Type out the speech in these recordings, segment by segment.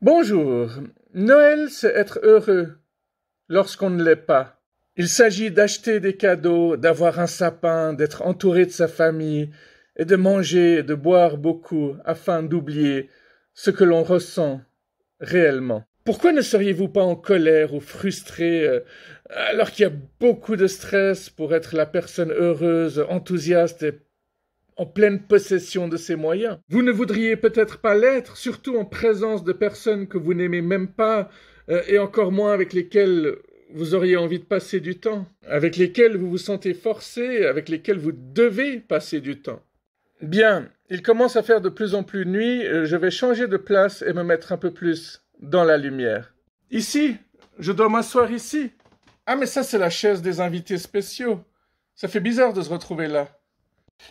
Bonjour. Noël, c'est être heureux lorsqu'on ne l'est pas. Il s'agit d'acheter des cadeaux, d'avoir un sapin, d'être entouré de sa famille et de manger et de boire beaucoup afin d'oublier ce que l'on ressent réellement. Pourquoi ne seriez-vous pas en colère ou frustré alors qu'il y a beaucoup de stress pour être la personne heureuse, enthousiaste et en pleine possession de ses moyens? Vous ne voudriez peut-être pas l'être, surtout en présence de personnes que vous n'aimez même pas, et encore moins avec lesquelles vous auriez envie de passer du temps, avec lesquelles vous vous sentez forcé, avec lesquelles vous devez passer du temps. Bien, il commence à faire de plus en plus nuit, je vais changer de place et me mettre un peu plus dans la lumière. Ici, je dois m'asseoir ici. Ah, mais ça, c'est la chaise des invités spéciaux. Ça fait bizarre de se retrouver là.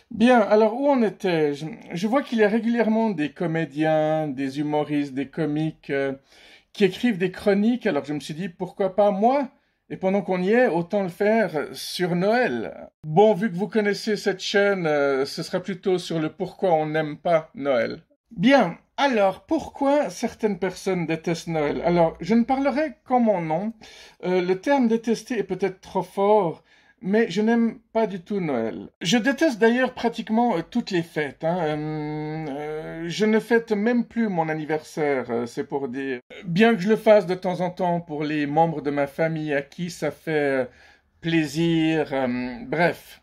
Bien, alors où en étais-je? Je vois qu'il y a régulièrement des comédiens, des humoristes, des comiques qui écrivent des chroniques, alors je me suis dit pourquoi pas moi? Et pendant qu'on y est, autant le faire sur Noël. Bon, vu que vous connaissez cette chaîne, ce sera plutôt sur le pourquoi on n'aime pas Noël. Bien, alors pourquoi certaines personnes détestent Noël? Alors, je ne parlerai qu'en mon nom. Le terme détester est peut-être trop fort, mais je n'aime pas du tout Noël. Je déteste d'ailleurs pratiquement toutes les fêtes. Je ne fête même plus mon anniversaire, c'est pour dire. Bien que je le fasse de temps en temps pour les membres de ma famille à qui ça fait plaisir, bref.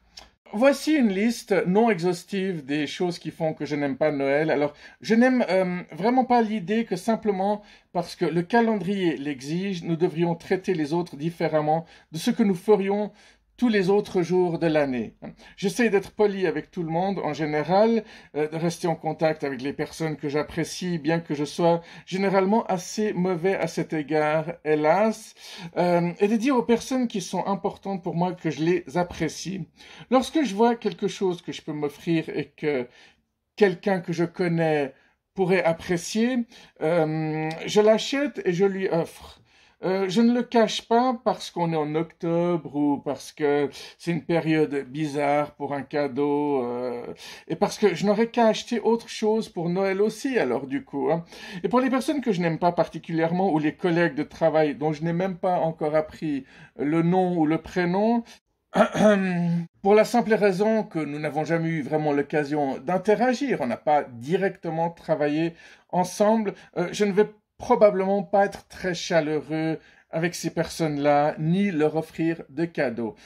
Voici une liste non exhaustive des choses qui font que je n'aime pas Noël. Alors, je n'aime vraiment pas l'idée que simplement parce que le calendrier l'exige, nous devrions traiter les autres différemment de ce que nous ferions tous les autres jours de l'année. J'essaie d'être poli avec tout le monde en général, de rester en contact avec les personnes que j'apprécie, bien que je sois généralement assez mauvais à cet égard, hélas, et de dire aux personnes qui sont importantes pour moi que je les apprécie. Lorsque je vois quelque chose que je peux m'offrir et que quelqu'un que je connais pourrait apprécier, je l'achète et je lui offre. Je ne le cache pas parce qu'on est en octobre ou parce que c'est une période bizarre pour un cadeau et parce que je n'aurais qu'à acheter autre chose pour Noël aussi alors du coup. Et pour les personnes que je n'aime pas particulièrement ou les collègues de travail dont je n'ai même pas encore appris le nom ou le prénom, pour la simple raison que nous n'avons jamais eu vraiment l'occasion d'interagir, on n'a pas directement travaillé ensemble, je ne vais probablement pas être très chaleureux avec ces personnes-là, ni leur offrir de cadeaux.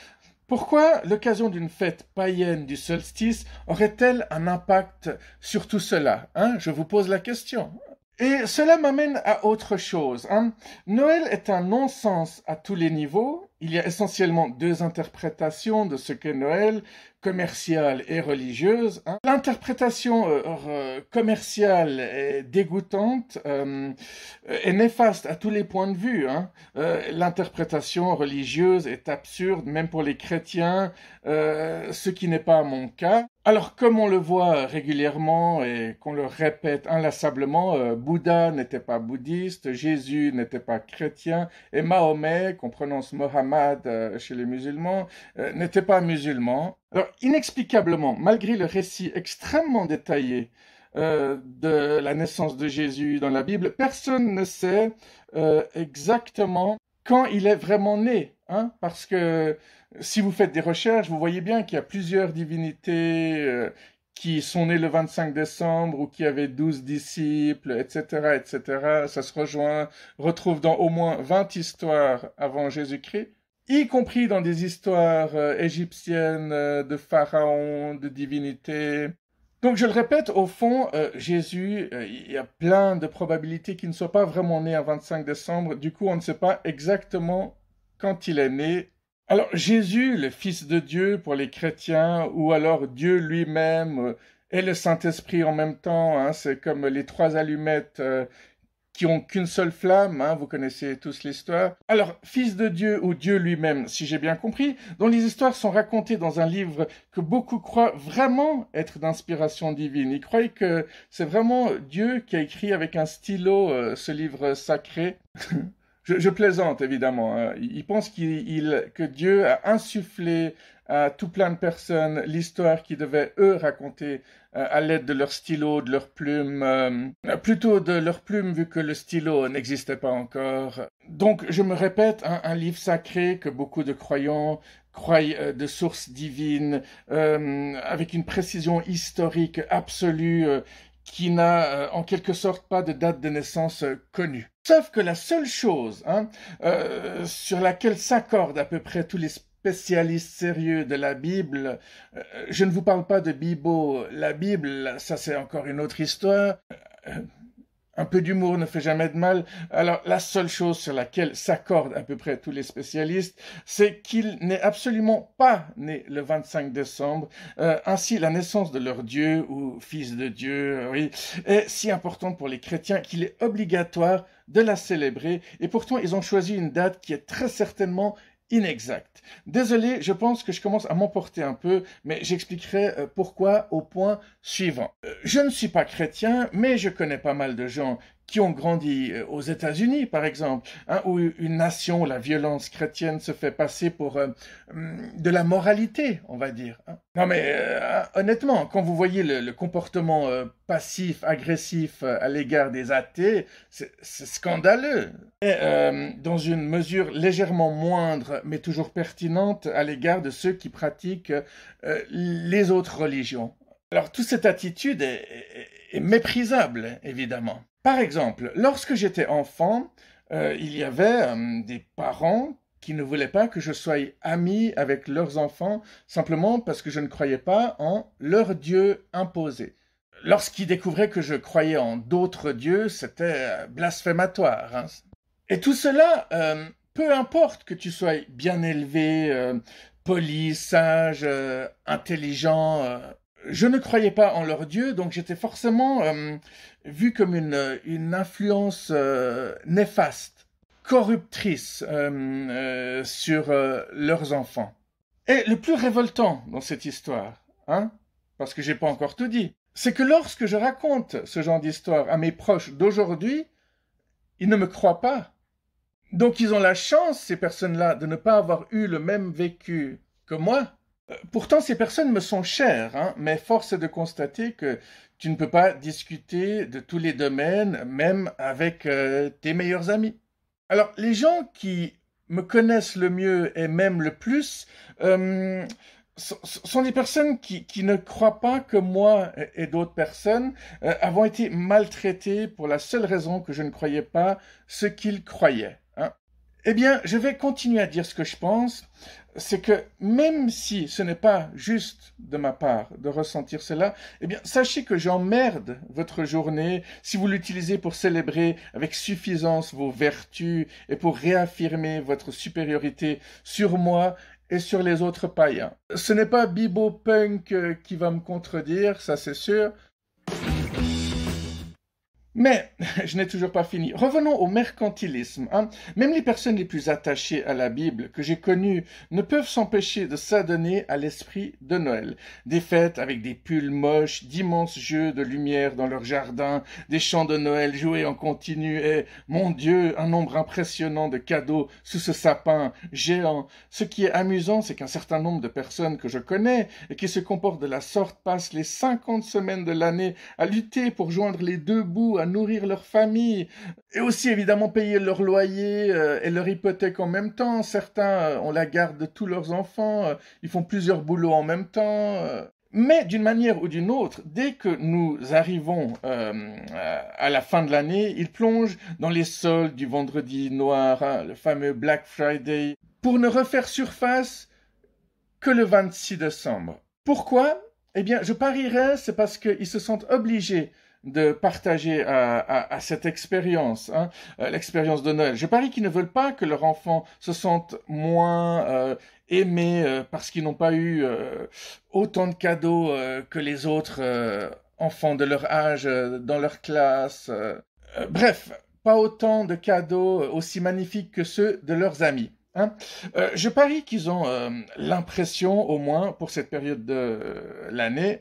Pourquoi l'occasion d'une fête païenne du solstice aurait-elle un impact sur tout cela? Je vous pose la question. Et cela m'amène à autre chose. Noël est un non-sens à tous les niveaux. Il y a essentiellement deux interprétations de ce qu'est Noël, commerciale et religieuse. L'interprétation commerciale est dégoûtante et néfaste à tous les points de vue. L'interprétation religieuse est absurde, même pour les chrétiens, ce qui n'est pas mon cas. Alors, comme on le voit régulièrement et qu'on le répète inlassablement, Bouddha n'était pas bouddhiste, Jésus n'était pas chrétien, et Mahomet, qu'on prononce Mohammed chez les musulmans, n'était pas musulman. Alors, inexplicablement, malgré le récit extrêmement détaillé de la naissance de Jésus dans la Bible, personne ne sait exactement quand il est vraiment né, parce que si vous faites des recherches, vous voyez bien qu'il y a plusieurs divinités qui sont nées le 25 décembre ou qui avaient 12 disciples, etc., etc. Ça se retrouve dans au moins 20 histoires avant Jésus-Christ, y compris dans des histoires égyptiennes de pharaons, de divinités. Donc je le répète, au fond, Jésus, il y a plein de probabilités qu'il ne soit pas vraiment né un 25 décembre. Du coup, on ne sait pas exactement quand il est né. Alors Jésus, le Fils de Dieu pour les chrétiens, ou alors Dieu lui-même et le Saint-Esprit en même temps, c'est comme les trois allumettes qui ont qu'une seule flamme, vous connaissez tous l'histoire. Alors, Fils de Dieu ou Dieu lui-même, si j'ai bien compris, dont les histoires sont racontées dans un livre que beaucoup croient vraiment être d'inspiration divine. Ils croient que c'est vraiment Dieu qui a écrit avec un stylo ce livre sacré. Je plaisante, évidemment. Ils pensent que Dieu a insufflé à tout plein de personnes l'histoire qu'ils devaient, eux, raconter à l'aide de leur stylo, de leur plume, plutôt de leur plume vu que le stylo n'existait pas encore. Donc, je me répète, un livre sacré que beaucoup de croyants croient de sources divines, avec une précision historique absolue, qui n'a en quelque sorte pas de date de naissance connue. Sauf que la seule chose sur laquelle s'accordent à peu près tous les spécialistes sérieux de la Bible, je ne vous parle pas de Bibo, la Bible, ça c'est encore une autre histoire. Un peu d'humour ne fait jamais de mal. Alors, la seule chose sur laquelle s'accordent à peu près tous les spécialistes, c'est qu'il n'est absolument pas né le 25 décembre. Ainsi, la naissance de leur Dieu, ou fils de Dieu, oui, est si importante pour les chrétiens qu'il est obligatoire de la célébrer. Et pourtant, ils ont choisi une date qui est très certainement inexacte. Désolé, je pense que je commence à m'emporter un peu, mais j'expliquerai pourquoi au point suivant. Je ne suis pas chrétien, mais je connais pas mal de gens qui ont grandi aux États-Unis, par exemple, où une nation, la violence chrétienne, se fait passer pour de la moralité, on va dire. Non mais honnêtement, quand vous voyez le comportement passif, agressif à l'égard des athées, c'est scandaleux. Et dans une mesure légèrement moindre, mais toujours pertinente, à l'égard de ceux qui pratiquent les autres religions. Alors, toute cette attitude est méprisable, évidemment. Par exemple, lorsque j'étais enfant, il y avait des parents qui ne voulaient pas que je sois ami avec leurs enfants, simplement parce que je ne croyais pas en leur Dieu imposé. Lorsqu'ils découvraient que je croyais en d'autres dieux, c'était blasphématoire. Hein. Et tout cela, peu importe que tu sois bien élevé, poli, sage, intelligent, je ne croyais pas en leur Dieu, donc j'étais forcément vu comme une influence néfaste, corruptrice sur leurs enfants. Et le plus révoltant dans cette histoire, parce que j'ai pas encore tout dit, c'est que lorsque je raconte ce genre d'histoire à mes proches d'aujourd'hui, ils ne me croient pas. Donc ils ont la chance, ces personnes-là, de ne pas avoir eu le même vécu que moi. Pourtant, ces personnes me sont chères, mais force est de constater que tu ne peux pas discuter de tous les domaines, même avec tes meilleurs amis. Alors, les gens qui me connaissent le mieux et m'aiment le plus sont des personnes qui ne croient pas que moi et d'autres personnes avons été maltraités pour la seule raison que je ne croyais pas ce qu'ils croyaient. Eh bien, je vais continuer à dire ce que je pense, c'est que même si ce n'est pas juste de ma part de ressentir cela, eh bien, sachez que j'emmerde votre journée si vous l'utilisez pour célébrer avec suffisance vos vertus et pour réaffirmer votre supériorité sur moi et sur les autres païens. Ce n'est pas Bibo Punk qui va me contredire, ça c'est sûr. Mais je n'ai toujours pas fini. Revenons au mercantilisme. Même les personnes les plus attachées à la Bible que j'ai connues ne peuvent s'empêcher de s'adonner à l'esprit de Noël. Des fêtes avec des pulls moches, d'immenses jeux de lumière dans leur jardin, des chants de Noël joués en continu et, mon Dieu, un nombre impressionnant de cadeaux sous ce sapin géant. Ce qui est amusant, c'est qu'un certain nombre de personnes que je connais et qui se comportent de la sorte passent les 50 semaines de l'année à lutter pour joindre les deux bouts, à nourrir leur famille, et aussi évidemment payer leur loyer et leur hypothèque en même temps. Certains ont la garde de tous leurs enfants, ils font plusieurs boulots en même temps. Mais d'une manière ou d'une autre, dès que nous arrivons à la fin de l'année, ils plongent dans les soldes du vendredi noir, le fameux Black Friday, pour ne refaire surface que le 26 décembre. Pourquoi ? Eh bien, je parierais, c'est parce qu'ils se sentent obligés de partager à cette expérience, l'expérience de Noël. Je parie qu'ils ne veulent pas que leur enfant se sente moins aimé parce qu'ils n'ont pas eu autant de cadeaux que les autres enfants de leur âge dans leur classe. Bref, pas autant de cadeaux aussi magnifiques que ceux de leurs amis. Je parie qu'ils ont l'impression, au moins pour cette période de l'année,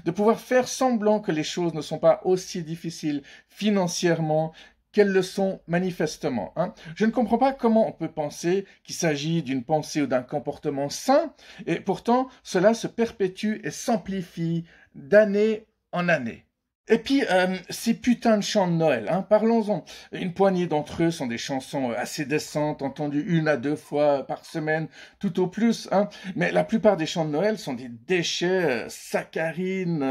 de pouvoir faire semblant que les choses ne sont pas aussi difficiles financièrement qu'elles le sont manifestement. Hein. Je ne comprends pas comment on peut penser qu'il s'agit d'une pensée ou d'un comportement sain, et pourtant cela se perpétue et s'amplifie d'année en année. Et puis, ces putains de chants de Noël, hein, parlons-en. Une poignée d'entre eux sont des chansons assez décentes, entendues 1 à 2 fois par semaine, tout au plus. Hein. Mais la plupart des chants de Noël sont des déchets saccharines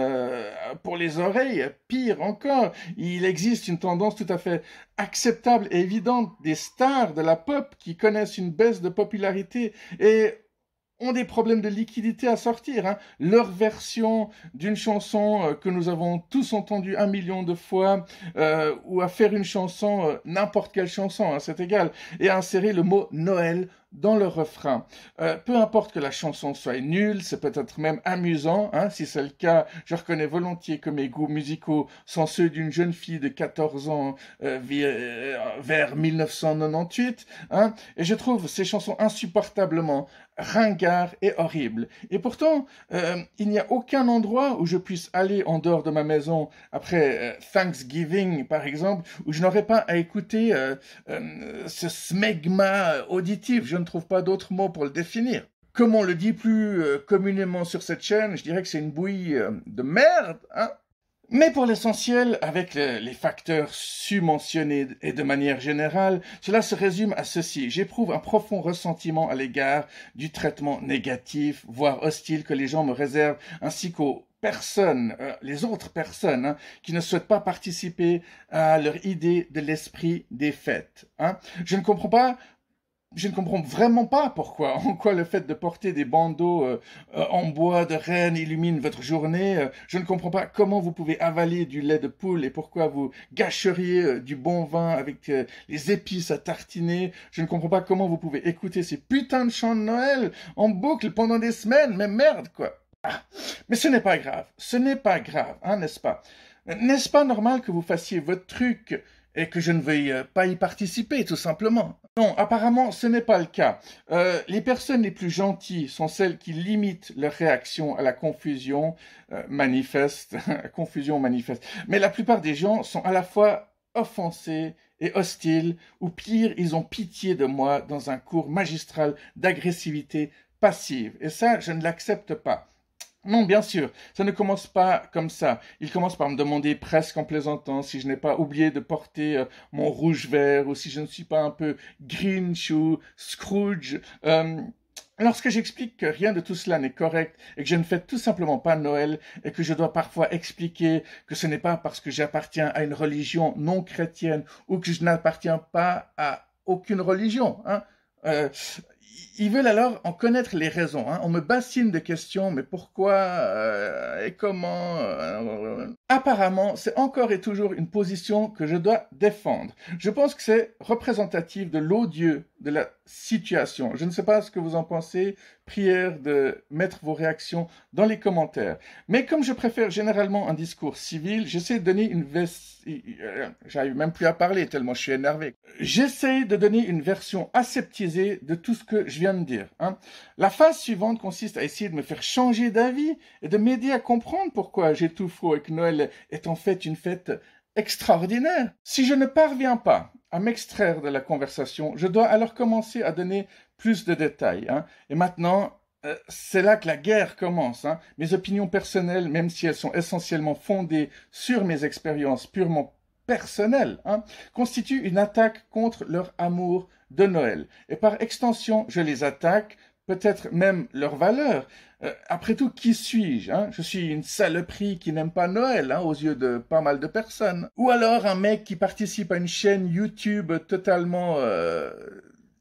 pour les oreilles. Pire encore, il existe une tendance tout à fait acceptable et évidente des stars de la pop qui connaissent une baisse de popularité et ont des problèmes de liquidité à sortir. Hein. Leur version d'une chanson que nous avons tous entendue 1 million de fois, ou à faire une chanson, n'importe quelle chanson, hein, c'est égal, et à insérer le mot Noël dans le refrain. Peu importe que la chanson soit nulle, c'est peut-être même amusant. Hein, si c'est le cas, je reconnais volontiers que mes goûts musicaux sont ceux d'une jeune fille de 14 ans vers 1998. Hein, et je trouve ces chansons insupportablement ringard et horrible. Et pourtant, il n'y a aucun endroit où je puisse aller en dehors de ma maison après Thanksgiving, par exemple, où je n'aurais pas à écouter ce smegma auditif. Je ne trouve pas d'autres mots pour le définir. Comme on le dit plus communément sur cette chaîne, je dirais que c'est une bouillie de merde, hein. Mais pour l'essentiel, avec les facteurs su-mentionnés et de manière générale, cela se résume à ceci. J'éprouve un profond ressentiment à l'égard du traitement négatif, voire hostile que les gens me réservent, ainsi qu'aux personnes, les autres personnes, hein, qui ne souhaitent pas participer à leur idée de l'esprit des fêtes. Hein. Je ne comprends vraiment pas pourquoi, en quoi le fait de porter des bandeaux en bois de renne illumine votre journée. Je ne comprends pas comment vous pouvez avaler du lait de poule et pourquoi vous gâcheriez du bon vin avec les épices à tartiner. Je ne comprends pas comment vous pouvez écouter ces putains de chants de Noël en boucle pendant des semaines. Mais merde, quoi. Ah, mais ce n'est pas grave, hein, n'est-ce pas? N'est-ce pas normal que vous fassiez votre truc et que je ne veuille pas y participer, tout simplement? Non, apparemment, ce n'est pas le cas. Les personnes les plus gentilles sont celles qui limitent leur réaction à la confusion manifeste, confusion manifeste. Mais la plupart des gens sont à la fois offensés et hostiles, ou pire, ils ont pitié de moi dans un cours magistral d'agressivité passive. Et ça, je ne l'accepte pas. Non, bien sûr, ça ne commence pas comme ça. Il commence par me demander presque en plaisantant si je n'ai pas oublié de porter mon rouge vert ou si je ne suis pas un peu Grinch ou Scrooge. Lorsque j'explique que rien de tout cela n'est correct et que je ne fête tout simplement pas Noël et que je dois parfois expliquer que ce n'est pas parce que j'appartiens à une religion non chrétienne ou que je n'appartiens pas à aucune religion, hein, ils veulent alors en connaître les raisons. Hein. On me bassine de questions, mais pourquoi et comment Apparemment, c'est encore et toujours une position que je dois défendre. Je pense que c'est représentatif de l'odieux de la situation. Je ne sais pas ce que vous en pensez. Prière de mettre vos réactions dans les commentaires. Mais comme je préfère généralement un discours civil, j'essaie de donner une j'arrive même plus à parler tellement je suis énervé. J'essaie de donner une version aseptisée de tout ce que je viens de dire. Hein. La phase suivante consiste à essayer de me faire changer d'avis et de m'aider à comprendre pourquoi j'ai tout faux et que Noël est en fait une fête extraordinaire. Si je ne parviens pas à m'extraire de la conversation, je dois alors commencer à donner plus de détails. Hein. Et maintenant, c'est là que la guerre commence. Hein. Mes opinions personnelles, même si elles sont essentiellement fondées sur mes expériences purement personnelles, hein, constituent une attaque contre leur amour de Noël. Et par extension, je les attaque, peut-être même leur valeur. Après tout, qui suis-je, hein? Je suis une saloperie qui n'aime pas Noël, hein, aux yeux de pas mal de personnes. Ou alors un mec qui participe à une chaîne YouTube totalement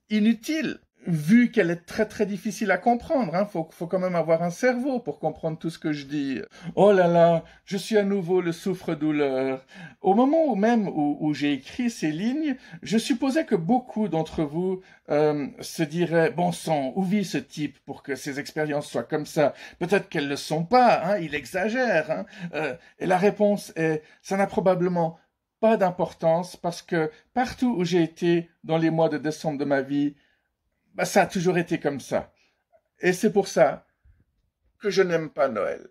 inutile, vu qu'elle est très très difficile à comprendre. Hein. Faut quand même avoir un cerveau pour comprendre tout ce que je dis. Oh là là, je suis à nouveau le souffre-douleur. Au moment où j'ai écrit ces lignes, je supposais que beaucoup d'entre vous se diraient « Bon sang, où vit ce type pour que ses expériences soient comme ça? Peut-être qu'elles ne le sont pas, hein, il exagère. Hein. » Et la réponse est « Ça n'a probablement pas d'importance parce que partout où j'ai été dans les mois de décembre de ma vie, ça a toujours été comme ça. Et c'est pour ça que je n'aime pas Noël. »